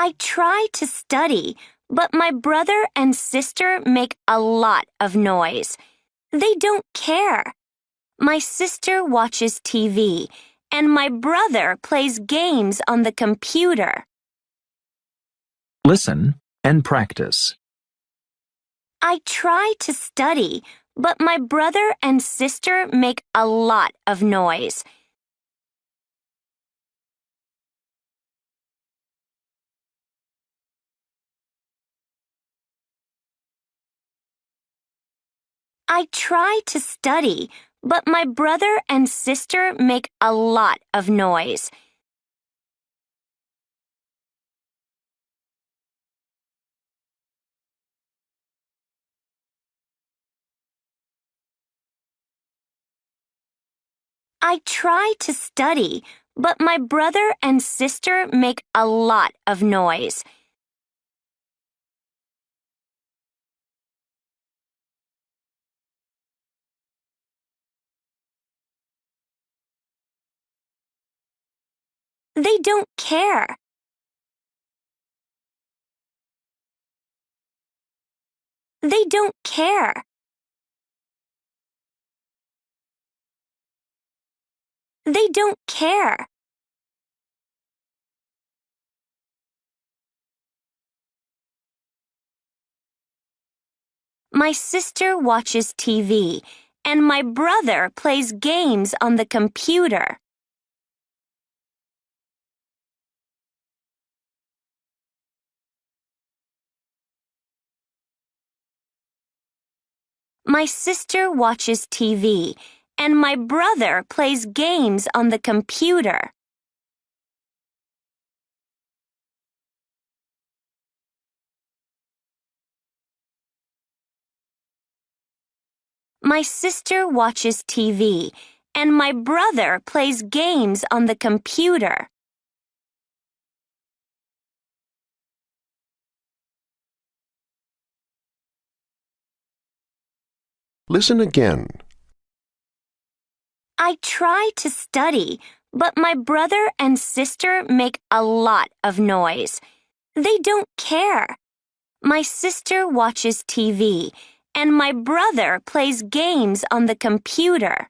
I try to study, but my brother and sister make a lot of noise. They don't care. My sister watches TV, and my brother plays games on the computer. Listen and practice. I try to study, but my brother and sister make a lot of noise. I try to study, but my brother and sister make a lot of noise. I try to study, but my brother and sister make a lot of noise. They don't care. They don't care. They don't care. My sister watches TV, and my brother plays games on the computer. My sister watches TV, and my brother plays games on the computer. My sister watches TV, and my brother plays games on the computer. Listen again. I try to study, but my brother and sister make a lot of noise. They don't care. My sister watches TV, and my brother plays games on the computer.